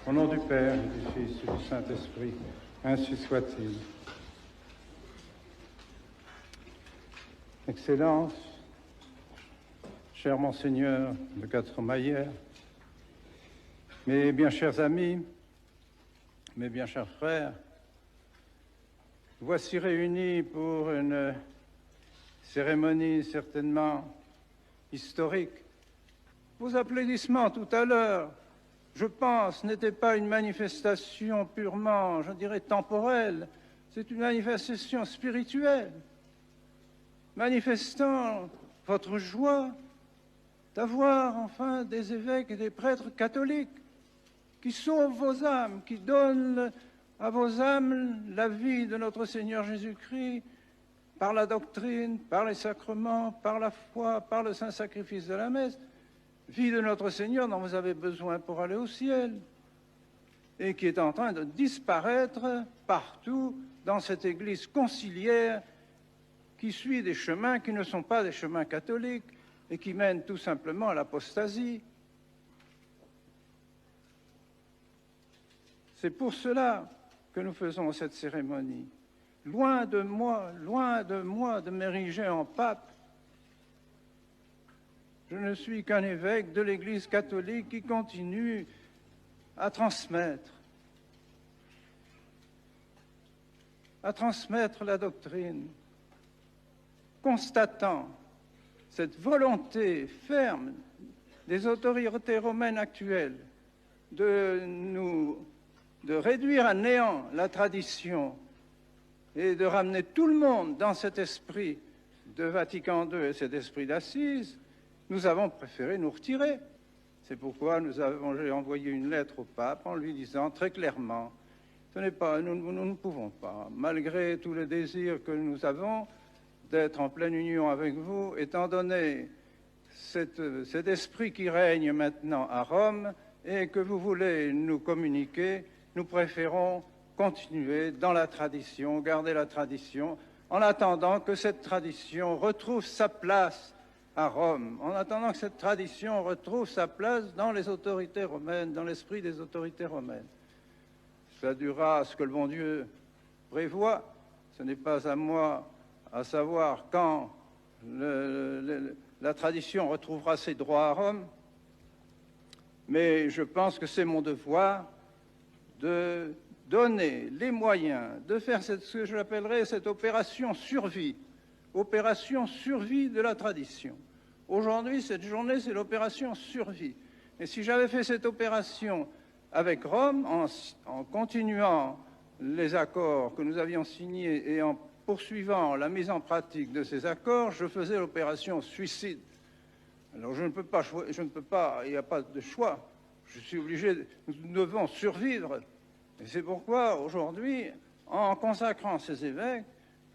Au nom du Père, du Fils et du Saint-Esprit, ainsi soit-il. Excellence, cher Monseigneur de Castro-Maillère, mes bien chers amis, mes bien chers frères, voici réunis pour une cérémonie certainement historique. Vos applaudissements tout à l'heure, je pense, n'étaient pas une manifestation purement, je dirais, temporelle. C'est une manifestation spirituelle, manifestant votre joie d'avoir enfin des évêques et des prêtres catholiques qui sauvent vos âmes, qui donnent à vos âmes la vie de notre Seigneur Jésus-Christ par la doctrine, par les sacrements, par la foi, par le saint sacrifice de la messe. Vie de notre Seigneur dont vous avez besoin pour aller au ciel et qui est en train de disparaître partout dans cette Église conciliaire qui suit des chemins qui ne sont pas des chemins catholiques et qui mènent tout simplement à l'apostasie. C'est pour cela que nous faisons cette cérémonie. Loin de moi de m'ériger en pape. Je ne suis qu'un évêque de l'Église catholique qui continue à transmettre la doctrine, constatant cette volonté ferme des autorités romaines actuelles de réduire à néant la tradition et de ramener tout le monde dans cet esprit de Vatican II et cet esprit d'Assise. Nous avons préféré nous retirer. C'est pourquoi j'ai envoyé une lettre au pape en lui disant très clairement, nous ne pouvons pas, malgré tout le désir que nous avons d'être en pleine union avec vous, étant donné cet esprit qui règne maintenant à Rome et que vous voulez nous communiquer, nous préférons continuer dans la tradition, garder la tradition, en attendant que cette tradition retrouve sa place à Rome, en attendant que cette tradition retrouve sa place dans les autorités romaines, dans l'esprit des autorités romaines. Ça durera ce que le bon Dieu prévoit. Ce n'est pas à moi à savoir quand la tradition retrouvera ses droits à Rome, mais je pense que c'est mon devoir de donner les moyens de faire ce que je l'appellerais cette opération survie de la tradition. Aujourd'hui, cette journée, c'est l'opération survie. Et si j'avais fait cette opération avec Rome, en continuant les accords que nous avions signés et en poursuivant la mise en pratique de ces accords, je faisais l'opération suicide. Alors je ne peux pas, il n'y a pas de choix. Je suis obligé, nous devons survivre. Et c'est pourquoi, aujourd'hui, en consacrant ces évêques,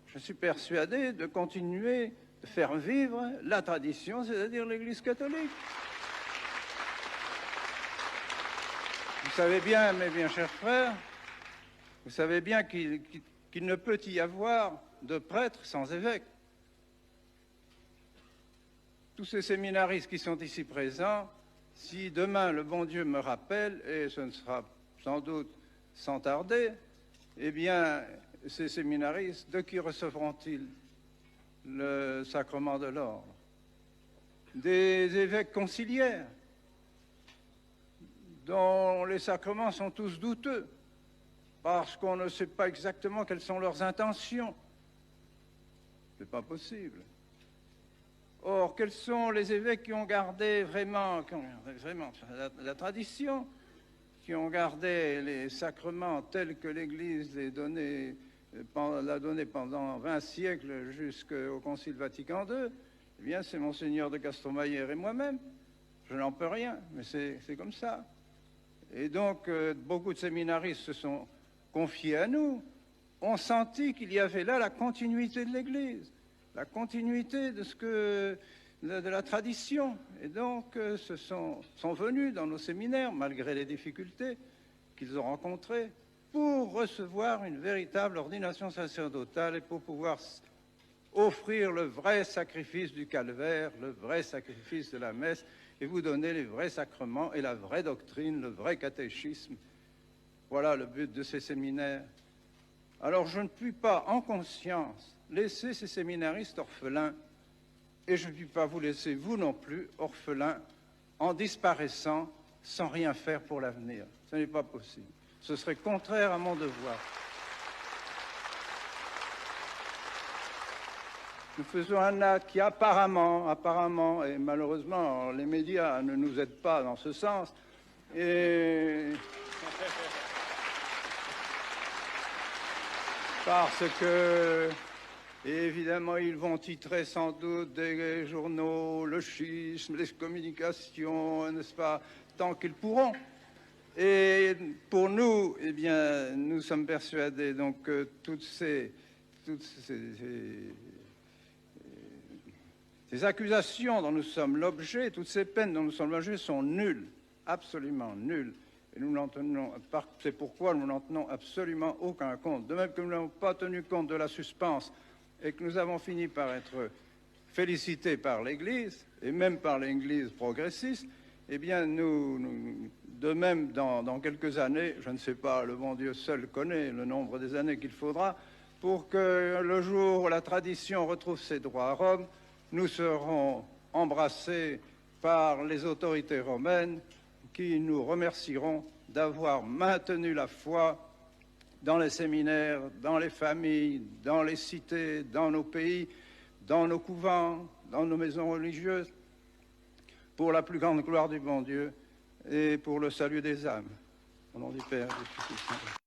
je suis persuadé de continuer de faire vivre la tradition, c'est-à-dire l'Église catholique. Vous savez bien, mes bien chers frères, vous savez bien qu'il ne peut y avoir de prêtre sans évêque. Tous ces séminaristes qui sont ici présents, si demain le bon Dieu me rappelle, et ce ne sera sans doute sans tarder, eh bien, ces séminaristes, de qui recevront-ils le sacrement de l'ordre? Des évêques conciliaires, dont les sacrements sont tous douteux, parce qu'on ne sait pas exactement quelles sont leurs intentions. Ce n'est pas possible. Or, quels sont les évêques qui ont gardé vraiment la tradition, qui ont gardé les sacrements tels que l'Église l'a donné pendant 20 siècles jusqu'au Concile Vatican II? Eh bien, c'est Monseigneur de Castro-Maillère et moi-même. Je n'en peux rien, mais c'est comme ça. Et donc, beaucoup de séminaristes se sont confiés à nous, ont senti qu'il y avait là la continuité de l'Église, la continuité de la tradition. Et donc, sont venus dans nos séminaires, malgré les difficultés qu'ils ont rencontrées, pour recevoir une véritable ordination sacerdotale et pour pouvoir offrir le vrai sacrifice du calvaire, le vrai sacrifice de la messe, et vous donner les vrais sacrements et la vraie doctrine, le vrai catéchisme Voilà le but de ces séminaires. Alors je ne puis pas, en conscience, laisser ces séminaristes orphelins, et je ne puis pas vous laisser, vous non plus, orphelins, en disparaissant sans rien faire pour l'avenir. Ce n'est pas possible. Ce serait contraire à mon devoir. Nous faisons un acte qui apparemment, et malheureusement, les médias ne nous aident pas dans ce sens, et parce que, évidemment, ils vont titrer sans doute des journaux, le schisme, les communications, n'est-ce pas, tant qu'ils pourront. Et pour nous, eh bien, nous sommes persuadés donc que toutes ces accusations dont nous sommes l'objet, toutes ces peines dont nous sommes l'objet sont nulles, absolument nulles. Et c'est pourquoi nous n'en tenons absolument aucun compte. De même que nous n'avons pas tenu compte de la suspense et que nous avons fini par être félicités par l'Église, et même par l'Église progressiste, eh bien, de même, dans quelques années, je ne sais pas, le bon Dieu seul connaît le nombre des années qu'il faudra, pour que le jour où la tradition retrouve ses droits à Rome, nous serons embrassés par les autorités romaines qui nous remercieront d'avoir maintenu la foi dans les séminaires, dans les familles, dans les cités, dans nos pays, dans nos couvents, dans nos maisons religieuses, pour la plus grande gloire du bon Dieu et pour le salut des âmes. Au nom du Père et du Fils et du Saint-Esprit.